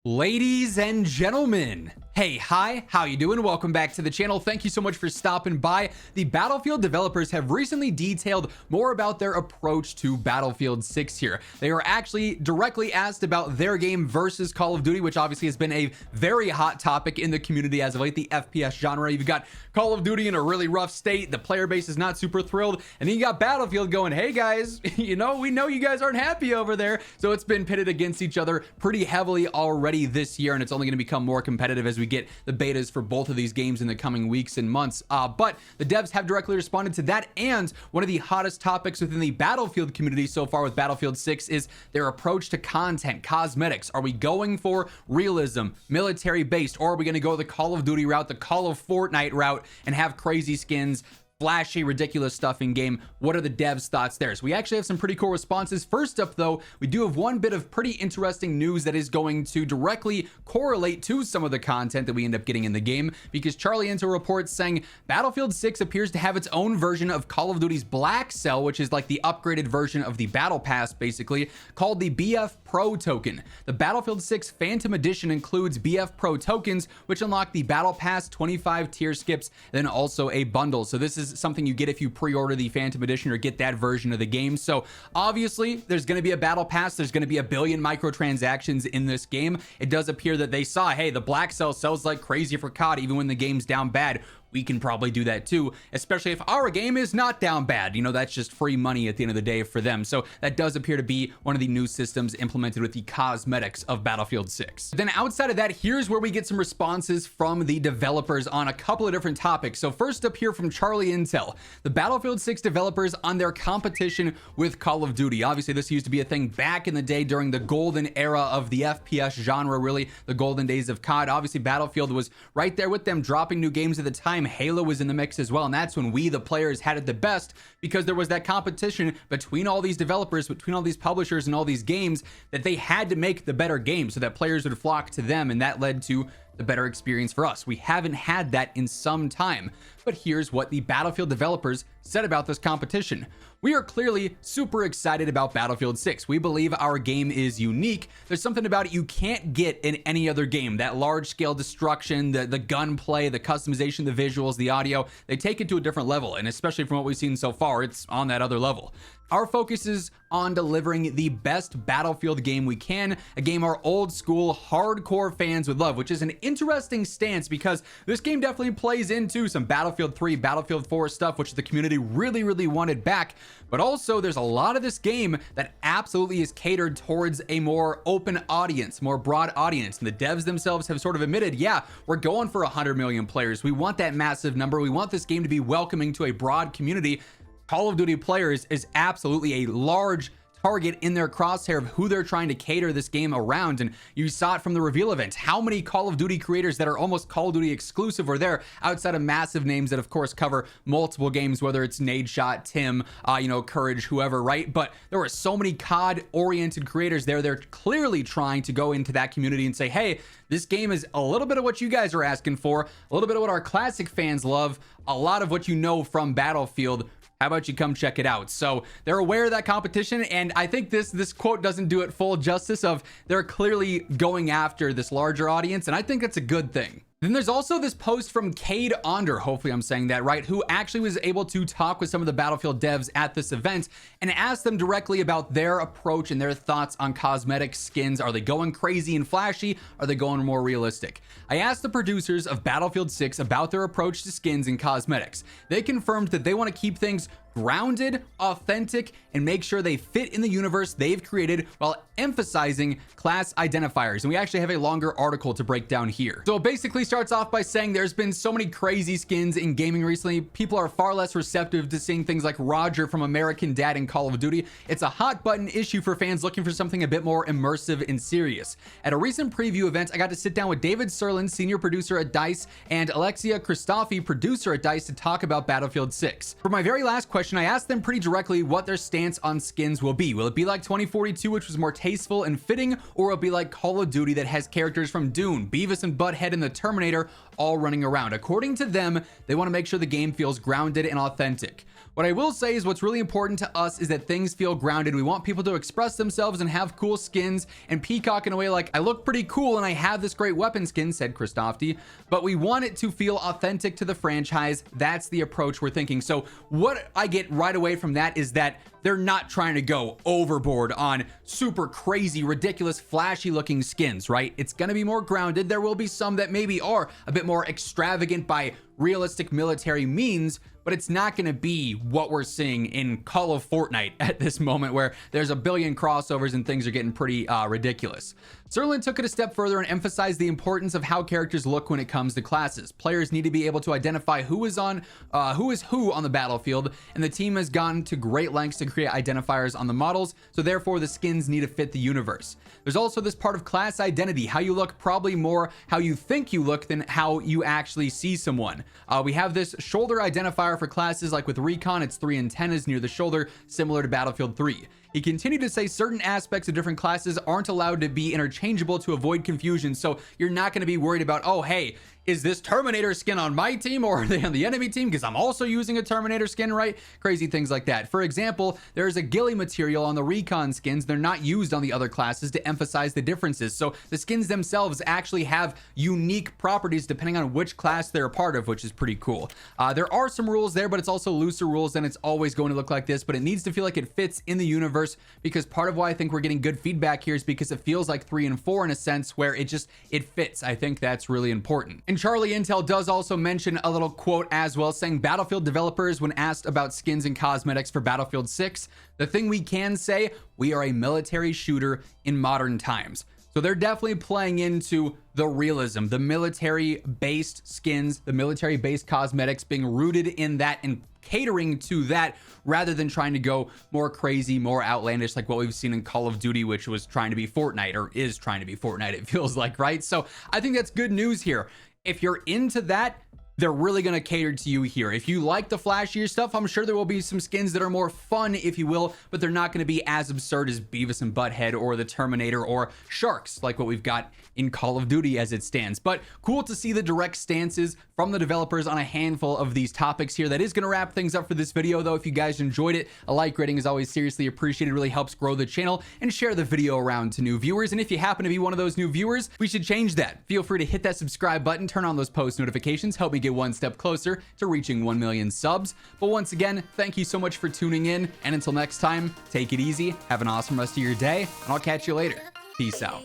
Ladies and gentlemen, hey, hi, how you doing? Welcome back to the channel. Thank you so much for stopping by. The Battlefield developers have recently detailed more about their approach to Battlefield 6 here. They were actually directly asked about their game versus Call of Duty, which obviously has been a very hot topic in the community as of late, the FPS genre. You've got Call of Duty in a really rough state. The player base is not super thrilled. And then you got Battlefield going, hey guys, we know you guys aren't happy over there. So it's been pitted against each other pretty heavily already this year, and it's only going to become more competitive as we get the betas for both of these games in the coming weeks and months. But the devs have directly responded to that, and one of the hottest topics within the Battlefield community so far with Battlefield 6 is their approach to content, cosmetics. Are we going for realism, military based, or are we going to go the Call of Duty route, the Call of Fortnite route, and have crazy skins, flashy, ridiculous stuff in game? What are the devs' thoughts there? So we actually have some pretty cool responses. First up, though, we do have one bit of pretty interesting news that is going to directly correlate to some of the content that we end up getting in the game, because Charlie Intel reports saying Battlefield 6 appears to have its own version of Call of Duty's Black Cell, which is like the upgraded version of the Battle Pass, basically, called the BF Pro token. The Battlefield 6 Phantom Edition includes BF Pro tokens, which unlock the Battle Pass 25 tier skips, then also a bundle. So this is something you get if you pre-order the Phantom Edition or get that version of the game. So obviously there's going to be a battle pass. There's going to be a billion microtransactions in this game. It does appear that they saw, hey, the Black Cell sells like crazy for COD even when the game's down bad. We can probably do that too, especially if our game is not down bad. That's just free money at the end of the day for them. So that does appear to be one of the new systems implemented with the cosmetics of Battlefield 6. Then outside of that, here's where we get some responses from the developers on a couple of different topics. So first up here from Charlie Intel, the Battlefield 6 developers on their competition with Call of Duty. Obviously, this used to be a thing back in the day during the golden era of the FPS genre, really the golden days of COD. Obviously, Battlefield was right there with them, dropping new games at the time. Halo was in the mix as well, and that's when we, the players, had it the best, because there was that competition between all these developers, between all these publishers and all these games, that they had to make the better game so that players would flock to them, and that led to the better experience for us. We haven't had that in some time, but here's what the Battlefield developers said about this competition. We are clearly super excited about Battlefield 6. We believe our game is unique. There's something about it you can't get in any other game. That large-scale destruction, the gunplay, the customization, the visuals, the audio, they take it to a different level, and especially from what we've seen so far, it's on that other level. Our focus is on delivering the best Battlefield game we can, a game our old school hardcore fans would love, which is an interesting stance because this game definitely plays into some Battlefield 3, Battlefield 4 stuff, which the community really wanted back. But also there's a lot of this game that absolutely is catered towards a more open audience, more broad audience. And the devs themselves have sort of admitted, yeah, we're going for 100 million players. We want that massive number. We want this game to be welcoming to a broad community. Call of Duty players is absolutely a large target in their crosshair of who they're trying to cater this game around. And you saw it from the reveal event. How many Call of Duty creators that are almost Call of Duty exclusive are there outside of massive names that of course cover multiple games, whether it's Nadeshot, Tim, Courage, whoever, right? But there were so many COD oriented creators there. They're clearly trying to go into that community and say, hey, this game is a little bit of what you guys are asking for, a little bit of what our classic fans love, a lot of what you know from Battlefield. How about you come check it out? So they're aware of that competition, and I think this quote doesn't do it full justice of they're clearly going after this larger audience, and I think that's a good thing. Then there's also this post from Cade Onder, hopefully I'm saying that right, who actually was able to talk with some of the Battlefield devs at this event and ask them directly about their approach and their thoughts on cosmetic skins. Are they going crazy and flashy? Are they going more realistic? I asked the producers of Battlefield 6 about their approach to skins and cosmetics. They confirmed that they want to keep things grounded, authentic, and make sure they fit in the universe they've created while emphasizing class identifiers. And we actually have a longer article to break down here. So it basically starts off by saying there's been so many crazy skins in gaming recently. People are far less receptive to seeing things like Roger from American Dad in Call of Duty. It's a hot button issue for fans looking for something a bit more immersive and serious. At a recent preview event, I got to sit down with David Serlin, senior producer at DICE, and Alexia Christofi, producer at DICE, to talk about Battlefield 6. For my very last question, I asked them pretty directly what their stance on skins will be. Will it be like 2042, which was more tasteful and fitting, or will it be like Call of Duty that has characters from Dune, Beavis and Butthead, and the Terminator all running around? According to them, they want to make sure the game feels grounded and authentic. What I will say is what's really important to us is that things feel grounded. We want people to express themselves and have cool skins and peacock in a way like, I look pretty cool and I have this great weapon skin, said Christofty, but we want it to feel authentic to the franchise. That's the approach we're thinking. So what I get right away from that is that they're not trying to go overboard on super crazy, ridiculous, flashy looking skins, right? It's going to be more grounded. There will be some that maybe are a bit more extravagant by realistic military means, but it's not going to be what we're seeing in Call of Fortnite at this moment, where there's a billion crossovers and things are getting pretty ridiculous. Sirlin took it a step further and emphasized the importance of how characters look when it comes to classes. Players need to be able to identify who is who on the battlefield, and the team has gone to great lengths to create identifiers on the models, so therefore the skins need to fit the universe. There's also this part of class identity, how you look, probably more how you think you look than how you actually see someone. We have this shoulder identifier for classes, like with Recon, it's 3 antennas near the shoulder, similar to Battlefield 3. He continued to say certain aspects of different classes aren't allowed to be interchangeable to avoid confusion, so you're not going to be worried about, oh, hey, is this Terminator skin on my team or are they on the enemy team? Because I'm also using a Terminator skin, right? Crazy things like that. For example, there's a ghillie material on the Recon skins. They're not used on the other classes to emphasize the differences. So the skins themselves actually have unique properties depending on which class they're a part of, which is pretty cool. There are some rules there, but it's also looser rules than it's always going to look like this, but it needs to feel like it fits in the universe, because part of why I think we're getting good feedback here is because it feels like 3 and 4 in a sense where it fits. I think that's really important. And Charlie Intel does also mention a little quote as well, saying Battlefield developers, when asked about skins and cosmetics for Battlefield 6, the thing we can say, we are a military shooter in modern times. So they're definitely playing into the realism, the military-based skins, the military-based cosmetics, being rooted in that and catering to that rather than trying to go more crazy, more outlandish like what we've seen in Call of Duty, which was trying to be Fortnite, or is trying to be Fortnite, it feels like, right? So I think that's good news here. If you're into that, they're really going to cater to you here. If you like the flashier stuff, I'm sure there will be some skins that are more fun, if you will, but they're not going to be as absurd as Beavis and Butthead or the Terminator or Sharks, like what we've got in Call of Duty as it stands. But cool to see the direct stances from the developers on a handful of these topics here. That is going to wrap things up for this video, though. If you guys enjoyed it, a like rating is always seriously appreciated. It really helps grow the channel, and share the video around to new viewers. And if you happen to be one of those new viewers, we should change that. Feel free to hit that subscribe button, turn on those post notifications, help me get one step closer to reaching 1 million subs. But once again, thank you so much for tuning in, and until next time, take it easy, have an awesome rest of your day, and I'll catch you later. Peace out.